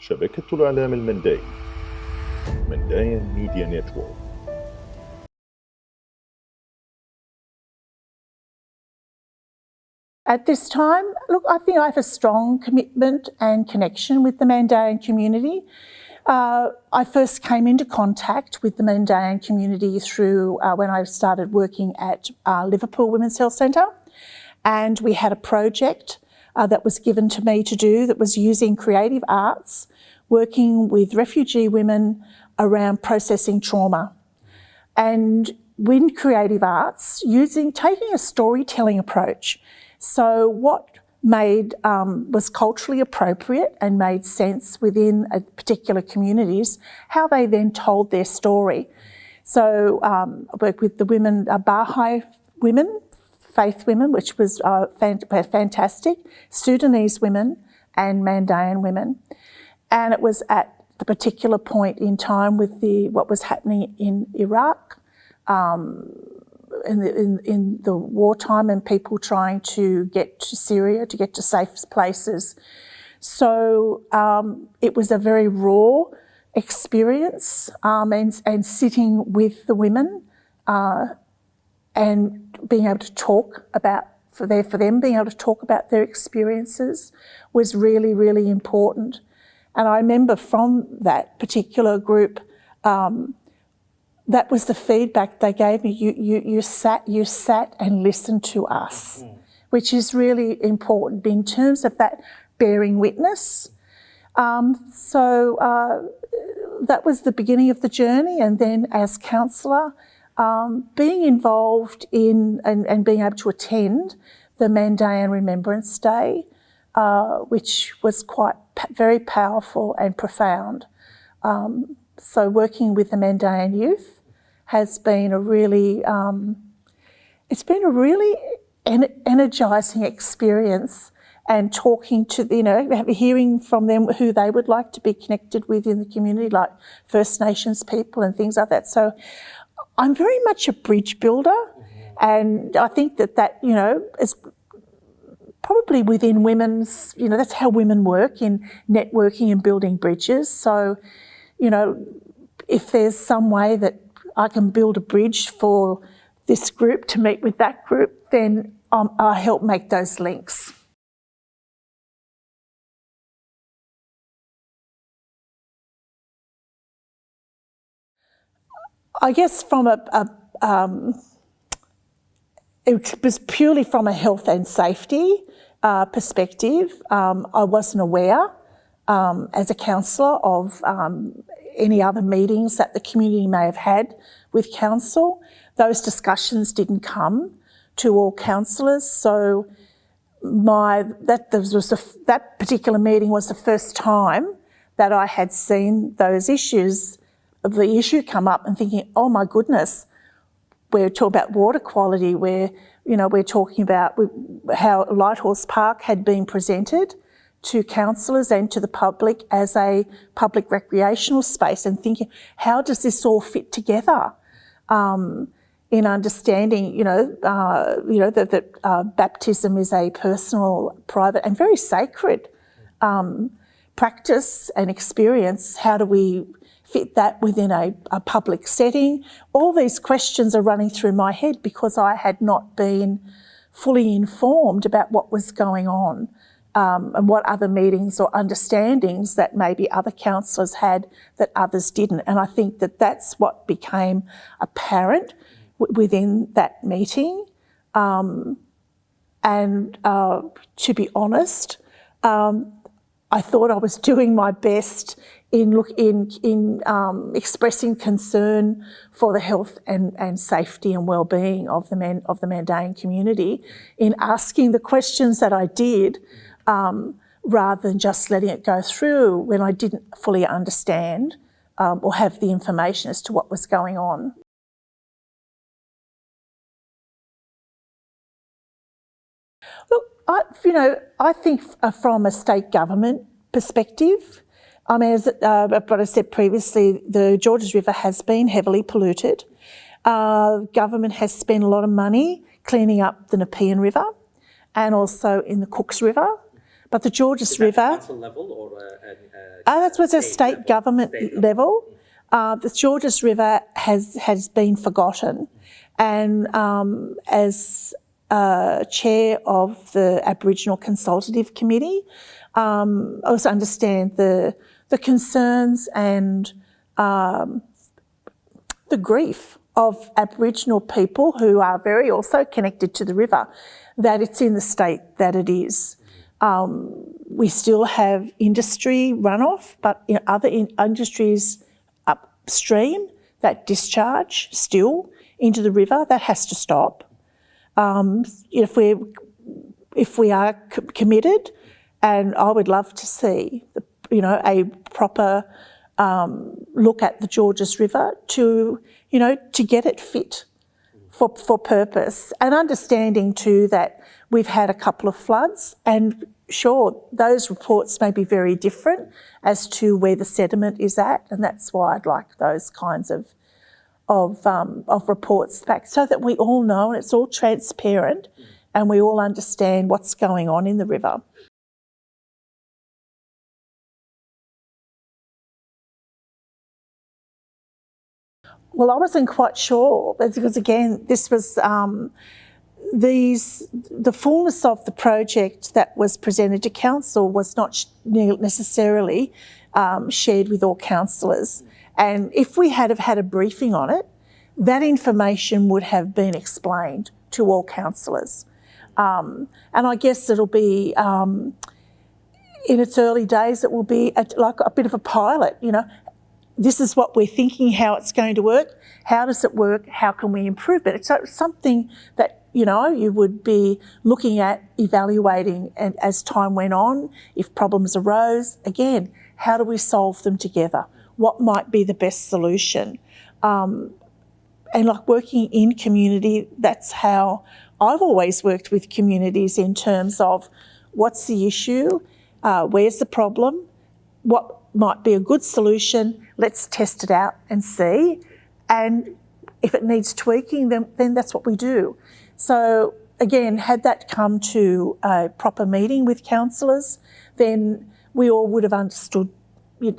شبكة الإعلام المنداي منداين ميديا نتورك. At this time, look, I think I have a strong commitment and connection with the Mandaean community. I first came into contact with the Mandaean community through when I started working at Liverpool Women's Health Centre, and we had a project that was given to me to do that was using creative arts, working with refugee women around processing trauma. And with creative arts, taking a storytelling approach. So what was culturally appropriate and made sense within a particular communities, how they then told their story. So I worked with the women, Baha'i women, faith women, which was fantastic, Sudanese women and Mandaean women. And it was at the particular point in time with what was happening in Iraq, in the wartime, and people trying to get to Syria, to get to safe places. So it was a very raw experience, and sitting with the women and being able to talk about, for them being able to talk about their experiences was really, really important. And I remember from that particular group, that was the feedback they gave me. You sat and listened to us, which is really important in terms of that bearing witness. So that was the beginning of the journey, and then as counsellor, being involved in and being able to attend the Mandaean Remembrance Day, which was very powerful and profound. So working with the Mandaean youth has been a really, energising experience, and talking to, hearing from them who they would like to be connected with in the community, like First Nations people and things like that. So I'm very much a bridge builder, and I think that is probably within women's, that's how women work in networking and building bridges. So, if there's some way that I can build a bridge for this group to meet with that group, then I help make those links. I guess it was purely from a health and safety perspective. I wasn't aware as a counsellor of any other meetings that the community may have had with council. Those discussions didn't come to all councillors, so that particular meeting was the first time that I had seen the issue come up, and thinking, oh my goodness, we're talking about water quality, we're talking about how Lighthorse Park had been presented to councillors and to the public as a public recreational space, and thinking, how does this all fit together? In understanding, that baptism is a personal, private and very sacred practice and experience. How do we fit that within a public setting? All these questions are running through my head because I had not been fully informed about what was going on. And what other meetings or understandings that maybe other councillors had that others didn't. And I think that that's what became apparent within that meeting. To be honest, I thought I was doing my best in expressing concern for the health and safety and well-being of the Mandaean community, in asking the questions that I did, rather than just letting it go through when I didn't fully understand or have the information as to what was going on. Look, I think from a state government perspective, I mean, as what I said previously, the Georges River has been heavily polluted. Government has spent a lot of money cleaning up the Nepean River and also in the Cooks River. But the Georges Is that River, council level or that was a state government level. The Georges River has been forgotten, and as chair of the Aboriginal Consultative Committee, I also understand the concerns and the grief of Aboriginal people who are very also connected to the river, that it's in the state that it is. We still have industry runoff, but other industries upstream that discharge still into the river. That has to stop. If we are committed, and I would love to see a proper look at the Georges River to get it fit for purpose, and understanding too that we've had a couple of floods, and sure, those reports may be very different as to where the sediment is at, and that's why I'd like those kinds of reports back, so that we all know and it's all transparent and we all understand what's going on in the river. Well, I wasn't quite sure, because again, this was the fullness of the project that was presented to council was not necessarily shared with all councillors. And if we had have had a briefing on it, that information would have been explained to all councillors. And I guess it'll be, in its early days, it will be like a bit of a pilot, this is what we're thinking, how it's going to work. How does it work? How can we improve it? It's something that, you would be looking at, evaluating, and as time went on, if problems arose, again, how do we solve them together? What might be the best solution? And like working in community, that's how I've always worked with communities, in terms of what's the issue, where's the problem, what might be a good solution, let's test it out and see. And if it needs tweaking, then that's what we do. So again, had that come to a proper meeting with councillors, then we all would have understood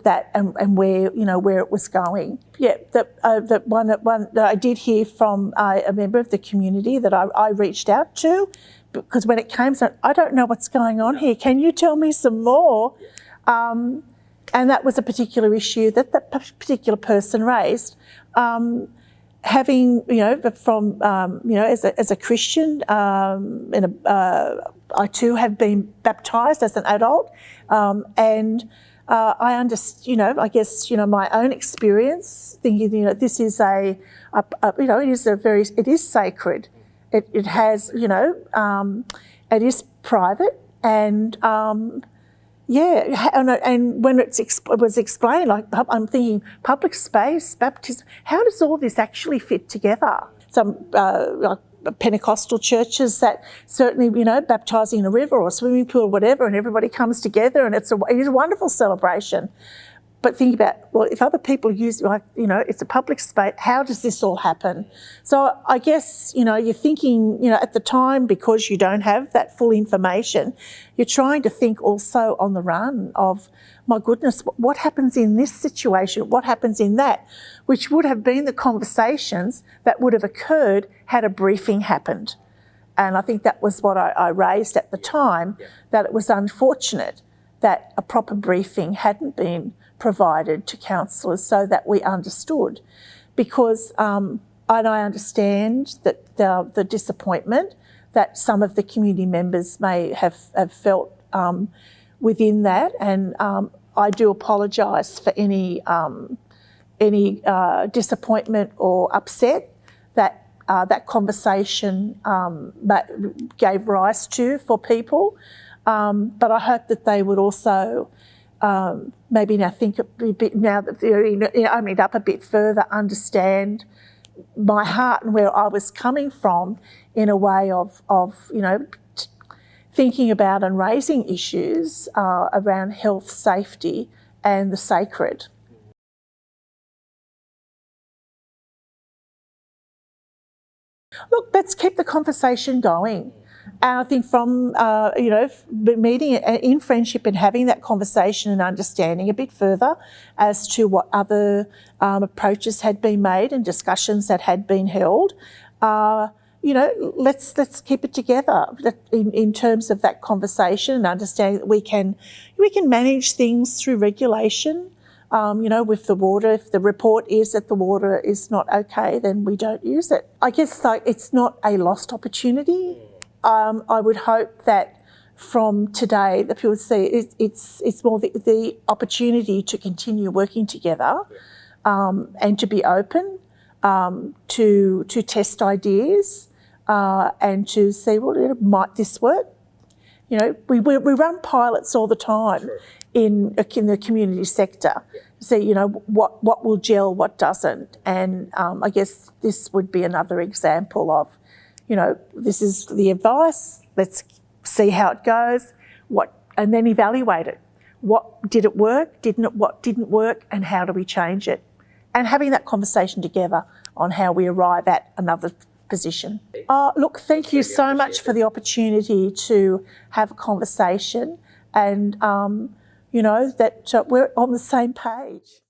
that and where it was going. Yeah, that one that I did hear from a member of the community that I reached out to, because when it came to, I don't know what's going on here, can you tell me some more? And that was a particular issue that particular person raised. Having, from, as a Christian, I too have been baptised as an adult, and I understand, I guess, my own experience, thinking, this is it is sacred. It has, it is private, and and when it was explained, like, I'm thinking public space, baptism, how does all this actually fit together? Some like Pentecostal churches that certainly, baptising in a river or a swimming pool or whatever, and everybody comes together, and it is a wonderful celebration. But think about, well, if other people use, it's a public space, how does this all happen? So I guess, you're thinking, at the time, because you don't have that full information, you're trying to think also on the run of, my goodness, what happens in this situation? What happens in that? Which would have been the conversations that would have occurred had a briefing happened. And I think that was what I raised at the time, that it was unfortunate that a proper briefing hadn't been provided to councillors so that we understood. Because, and I understand that the disappointment that some of the community members may have felt within that, and I do apologise for any disappointment or upset that that conversation gave rise to for people. But I hope that they would also maybe now think a bit, now that they're opening up a bit further, understand my heart and where I was coming from, in a way of thinking about and raising issues around health, safety and the sacred. Look, let's keep the conversation going. And I think from, meeting in friendship and having that conversation and understanding a bit further as to what other approaches had been made and discussions that had been held, let's keep it together in terms of that conversation and understanding that we can manage things through regulation. With the water, if the report is that the water is not okay, then we don't use it. I guess it's not a lost opportunity. I would hope that from today that people see it's more the opportunity to continue working together and to be open to test ideas and to see, well, might this work? We run pilots all the time. Sure. In the community sector, see, what will gel, what doesn't, and I guess this would be another example of, this is the advice. Let's see how it goes. And then evaluate it. What did it work? What didn't work? And how do we change it? And having that conversation together on how we arrive at another position. Look, thank you so much for the opportunity to have a conversation and. That we're on the same page.